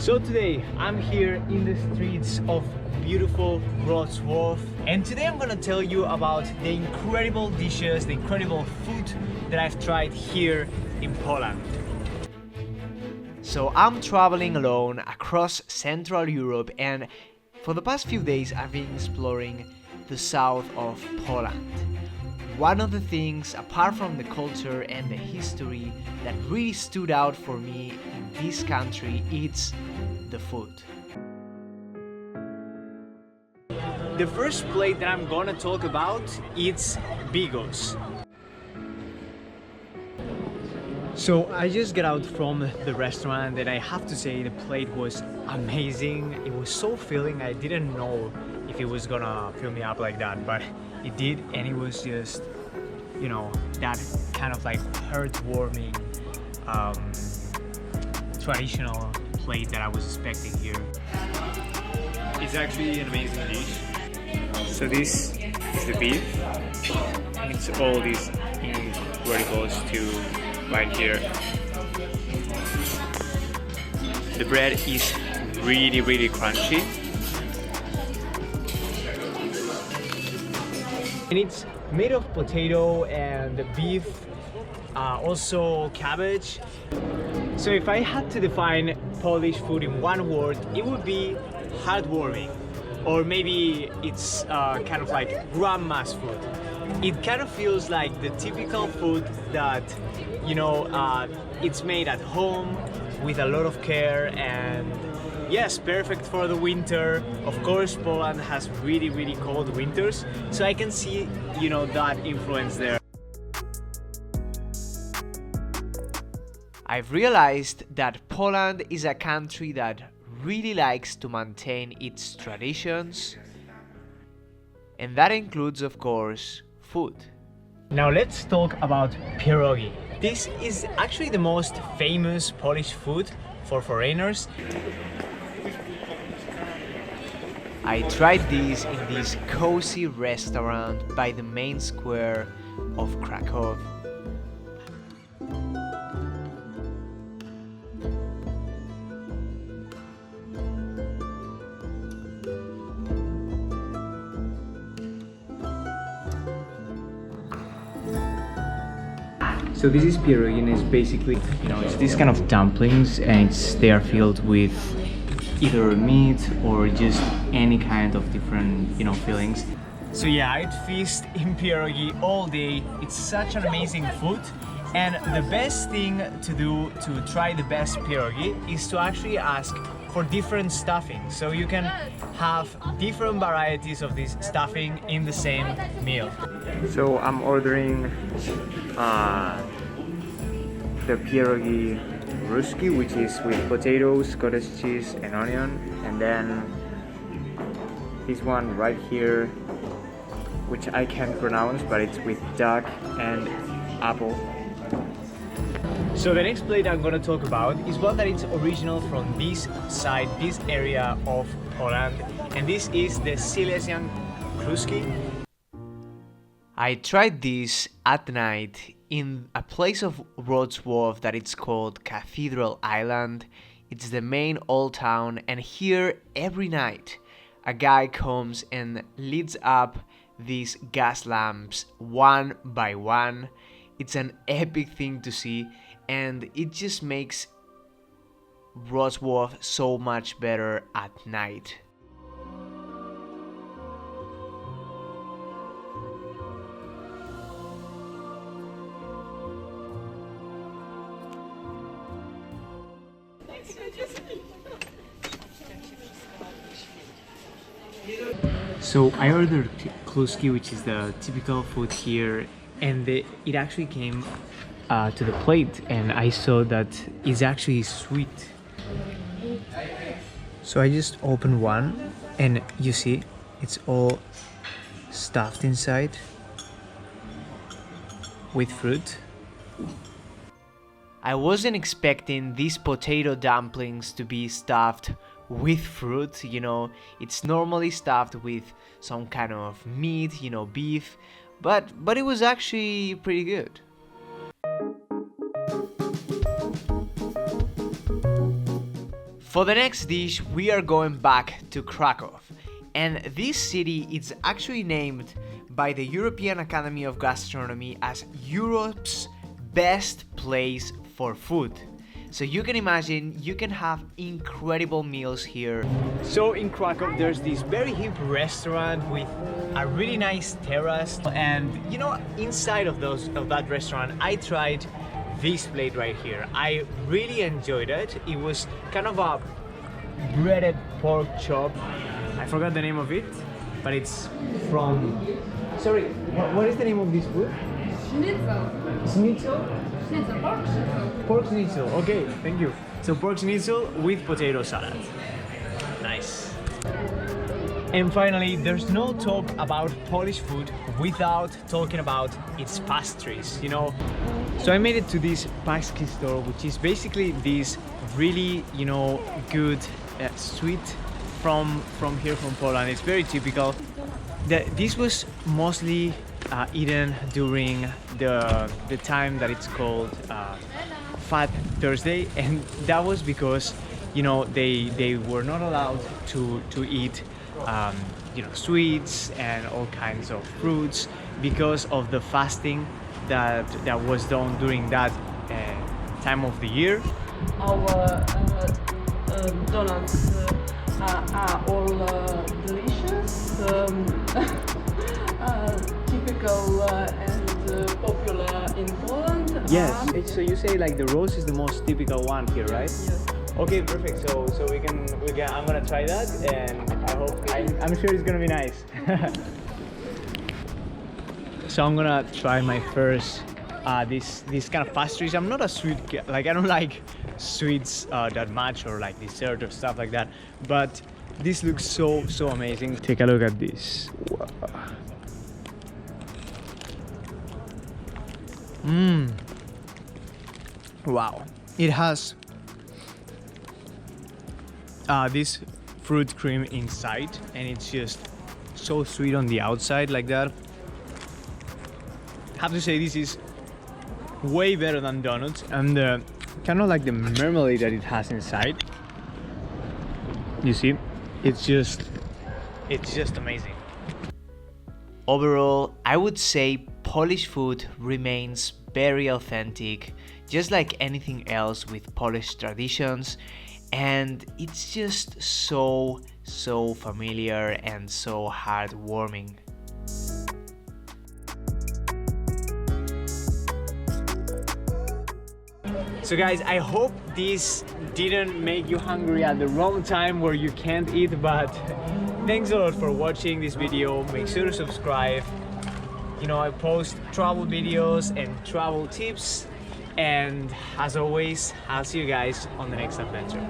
So today I'm here in the streets of beautiful Wrocław, and today I'm gonna tell you about the incredible dishes, the incredible food that I've tried here in Poland. So I'm traveling alone across Central Europe, and for the past few days I've been exploring the south of Poland. One of the things, apart from the culture and the history, that really stood out for me in this country, it's the food. The first plate that I'm gonna talk about is bigos. So I just got out from the restaurant and I have to say the plate was amazing. It was so filling. I didn't know if it was gonna fill me up like that, but it did, and it was just, you know, that kind of like heartwarming traditional plate that I was expecting here. It's actually an amazing dish. So this is the beef. It's all these incredible stew right here. The bread is really crunchy. And it's made of potato and beef, also cabbage. So if I had to define Polish food in one word, it would be heartwarming. Or maybe it's kind of like grandma's food. It kind of feels like the typical food that, you know, it's made at home with a lot of care, and yes, perfect for the winter. Of course, Poland has really cold winters, so I can see, you know, that influence there. I've realized that Poland is a country that really likes to maintain its traditions, and that includes, of course, food. Now let's talk about pierogi. This is actually the most famous Polish food for foreigners. I tried this in this cozy restaurant by the main square of Krakow. So this is pierogi, and it's basically, you know, it's this kind of dumplings, and they are filled with either meat or just any kind of different, you know, fillings. So yeah, I'd feast in pierogi all day. It's such an amazing food, and the best thing to do to try the best pierogi is to actually ask for different stuffing, so you can have different varieties of this stuffing in the same meal. So I'm ordering the pierogi Kluski, which is with potatoes, cottage cheese and onion, and then this one right here, which I can't pronounce, but it's with duck and apple. So the next plate I'm gonna talk about is one that is original from this side, this area of Poland, and this is the Silesian Kluski. I tried this at night in a place of Wrocław that it's called Cathedral Island. It's the main old town, and here every night a guy comes and lights up these gas lamps one by one. It's an epic thing to see, and it just makes Wrocław so much better at night. So I ordered Kluski, which is the typical food here, and it actually came to the plate, and I saw that it's actually sweet. So I just opened one, and you see it's all stuffed inside with fruit. I wasn't expecting these potato dumplings to be stuffed with fruit, you know. It's normally stuffed with some kind of meat, you know, beef, but it was actually pretty good. For the next dish, we are going back to Krakow. And this city is actually named by the European Academy of Gastronomy as Europe's best place for food. So you can imagine you can have incredible meals here. So in Krakow there's this very hip restaurant with a really nice terrace, and you know, inside of that restaurant I tried this plate right here. I really enjoyed it. It was kind of a breaded pork chop. I forgot the name of it, but it's from... Sorry, what is the name of this food? Schnitzel. Schnitzel? Schnitzel, pork schnitzel. Pork schnitzel, okay, thank you. So pork schnitzel with potato salad. Nice. And finally, there's no talk about Polish food without talking about its pastries, you know. So I made it to this Pasties store, which is basically this really, you know, good sweet from here from Poland. It's very typical. This was mostly eaten during the time that it's called Fat Thursday, and that was because, you know, they were not allowed to eat you know, sweets and all kinds of fruits because of the fasting that was done during that time of the year. Our donuts are all delicious, typical and popular in Poland. Yes. So you say like the rose is the most typical one here, right? Yes. Okay, perfect. So we can. I'm gonna try that, and I hope I'm sure it's gonna be nice. So I'm gonna try my first this kind of pastries. I'm not a sweet guy. Like, I don't like sweets that much, or like dessert or stuff like that. But this looks so amazing. Take a look at this. Wow. It has this fruit cream inside, and it's just so sweet on the outside like that. I have to say, this is way better than donuts, and kind of like the marmalade that it has inside. You see, it's just amazing. Overall, I would say Polish food remains very authentic, just like anything else with Polish traditions, and it's just so familiar and so heartwarming. So guys, I hope this didn't make you hungry at the wrong time where you can't eat, but thanks a lot for watching this video. Make sure to subscribe. You know, I post travel videos and travel tips, and as always, I'll see you guys on the next adventure.